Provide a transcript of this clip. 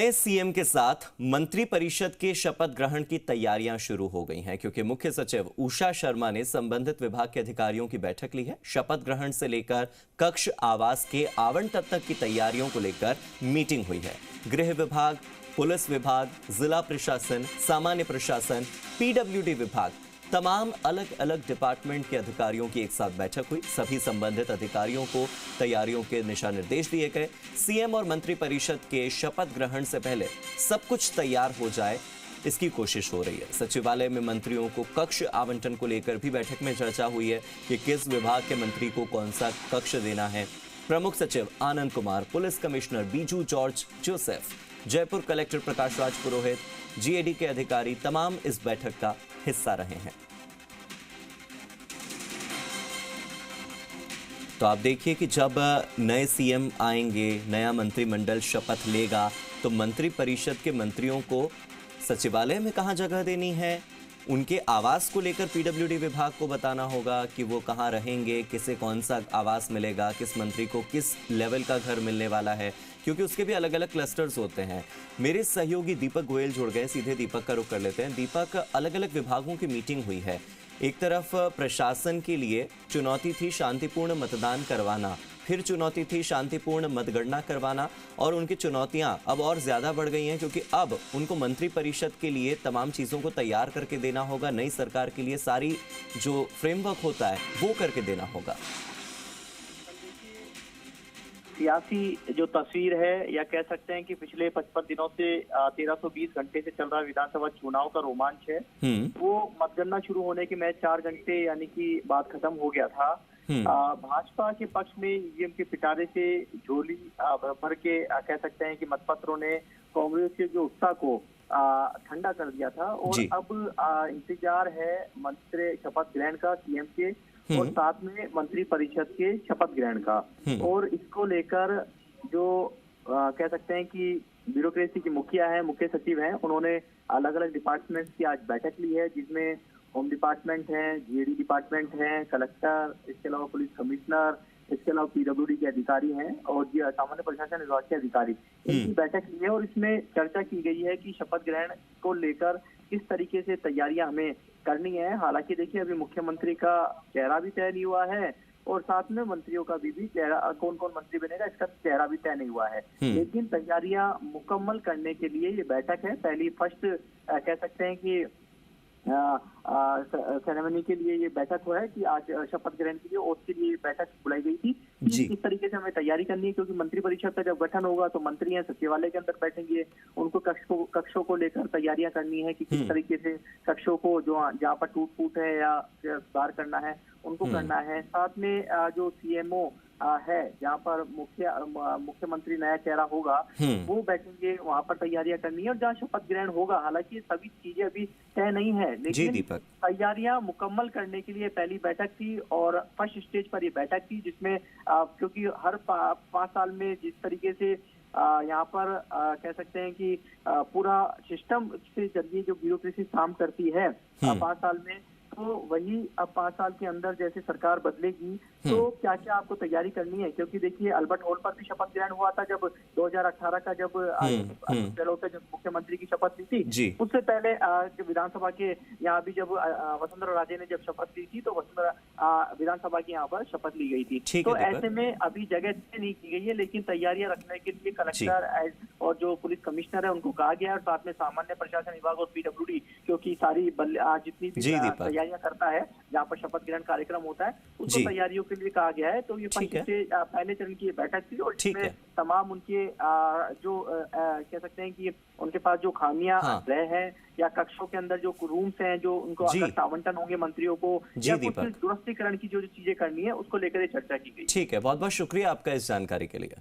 नए सीएम के साथ मंत्री परिषद के शपथ ग्रहण की तैयारियां शुरू हो गई हैं क्योंकि मुख्य सचिव उषा शर्मा ने संबंधित विभाग के अधिकारियों की बैठक ली है। शपथ ग्रहण से लेकर कक्ष आवास के आवंटन तक की तैयारियों को लेकर मीटिंग हुई है। गृह विभाग, पुलिस विभाग, जिला प्रशासन, सामान्य प्रशासन, पीडब्ल्यूडी विभाग, तमाम अलग अलग डिपार्टमेंट के अधिकारियों की एक साथ बैठक हुई। सभी संबंधित अधिकारियों को तैयारियों के दिशा निर्देश दिए गए। सीएम और मंत्री परिषद के शपथ ग्रहण से पहले सब कुछ तैयार हो जाए, इसकी कोशिश हो रही है। सचिवालय में मंत्रियों को कक्ष आवंटन को लेकर भी बैठक में चर्चा हुई है कि किस विभाग के मंत्री को कौन सा कक्ष देना है। प्रमुख सचिव Anand Kumar, police commissioner Biju George Joseph, Jaipur collector Prakash Raj Purohit, GAD के अधिकारी तमाम इस बैठक का हिस्सा रहे हैं। तो आप देखिए कि जब नए सीएम आएंगे, नया मंत्रिमंडल शपथ लेगा, तो मंत्री परिषद के मंत्रियों को सचिवालय में कहां जगह देनी है, उनके आवास को लेकर पीडब्ल्यूडी विभाग को बताना होगा कि वो कहां रहेंगे, किसे कौन सा आवास मिलेगा, किस मंत्री को किस लेवल का घर मिलने वाला है, क्योंकि उसके भी अलग अलग क्लस्टर्स होते हैं। मेरे सहयोगी दीपक गोयल जुड़ गए, सीधे दीपक का रुख कर लेते हैं। दीपक, अलग अलग विभागों की मीटिंग हुई है। एक तरफ प्रशासन के लिए चुनौती थी शांतिपूर्ण मतदान करवाना, फिर चुनौती थी शांतिपूर्ण मतगणना करवाना, और उनकी चुनौतियां अब और ज्यादा बढ़ गई हैं क्योंकि अब उनको मंत्री परिषद के लिए तमाम चीजों को तैयार करके देना होगा। नई सरकार के लिए सारी जो फ्रेमवर्क होता है वो करके देना होगा। सियासी जो तस्वीर है, या कह सकते हैं कि पिछले 55 दिनों से 1320 घंटे से चल रहा विधानसभा चुनाव का रोमांच है, वो मतगणना शुरू होने के मैं 4 घंटे यानी कि बाद खत्म हो गया था। भाजपा के पक्ष में ईवीएम के पिटारे से झोली भर के कह सकते हैं कि मतपत्रों ने कांग्रेस के जो उत्साह को ठंडा कर दिया था, और अब इंतजार है मंत्री शपथ ग्रहण का सीएम के, और साथ में मंत्री परिषद के शपथ ग्रहण का। और इसको लेकर जो कह सकते हैं कि ब्यूरोक्रेसी की मुखिया है, मुख्य सचिव हैं, उन्होंने अलग अलग डिपार्टमेंट्स की आज बैठक ली है, जिसमें होम डिपार्टमेंट है, जीएडी डिपार्टमेंट है, कलेक्टर, इसके अलावा पुलिस कमिश्नर, इसके अलावा पीडब्ल्यूडी के अधिकारी हैं, और सामान्य प्रशासन विभाग के अधिकारी, इनकी बैठक ली है। और इसमें चर्चा की गई है कि शपथ ग्रहण को लेकर किस तरीके से तैयारियां हमें करनी है। हालांकि देखिए, अभी मुख्यमंत्री का चेहरा भी तय नहीं हुआ है, और साथ में मंत्रियों का भी चेहरा, कौन कौन मंत्री बनेगा इसका चेहरा भी तय नहीं हुआ है। लेकिन तैयारियां मुकम्मल करने के लिए ये बैठक है। पहली फर्स्ट कह सकते हैं कि सेरेमनी के लिए ये बैठक हुआ है कि आज शपथ ग्रहण के लिए, और उसके लिए बैठक बुलाई गई थी कि किस तरीके से हमें तैयारी करनी है, क्योंकि मंत्री परिषद का जब गठन होगा तो मंत्री हैं सचिवालय के अंदर बैठेंगे, उनको कक्षों को लेकर तैयारियां करनी है कि किस तरीके से कक्षों को जो जहाँ पर टूट फूट है या सुधार करना है उनको करना है। साथ में जो सीएमओ है, जहाँ पर मुख्यमंत्री नया चेहरा होगा, वो बैठेंगे, वहाँ पर तैयारियां करनी है। और जहाँ शपथ ग्रहण होगा, हालांकि सभी चीजें अभी तय नहीं है, लेकिन तैयारियां मुकम्मल करने के लिए पहली बैठक थी, और फर्स्ट स्टेज पर ये बैठक थी, जिसमें क्योंकि हर 5 साल में जिस तरीके से यहाँ पर कह सकते हैं कि पूरा सिस्टम के जरिए जो ब्यूरोक्रेसी काम करती है 5 साल में, तो वही अब 5 साल के अंदर जैसे सरकार बदलेगी तो क्या क्या आपको तैयारी करनी है। क्योंकि देखिए, अल्बर्ट हॉल पर भी शपथ ग्रहण हुआ था जब 2018 का, जब गहलोत जब मुख्यमंत्री की शपथ ली थी, उससे पहले विधानसभा के यहाँ भी जब वसुंधरा राजे ने जब शपथ ली थी, तो वसुंधरा विधानसभा की यहाँ पर शपथ ली गई थी। तो ऐसे में अभी जगह नहीं की गई है, लेकिन तैयारियां रखने के लिए कलेक्टर और जो पुलिस कमिश्नर है उनको कहा गया है, और साथ में सामान्य प्रशासन विभाग और पीडब्ल्यूडी, क्योंकि सारी जितनी भी तैयारियां करता है जहाँ पर शपथ ग्रहण कार्यक्रम होता है, उसको तैयारियों के लिए कहा गया है। तो ये पहले चरण की बैठक थी, और इसमें तमाम उनके जो कह सकते हैं कि उनके पास जो खामियां रहे हैं, या कक्षों के अंदर जो रूम्स हैं, जो उनको आवंटन होंगे मंत्रियों को, या कुछ दुरुस्तीकरण की जो चीजें करनी है, उसको लेकर चर्चा की गई। ठीक है, बहुत बहुत शुक्रिया आपका इस जानकारी के लिए।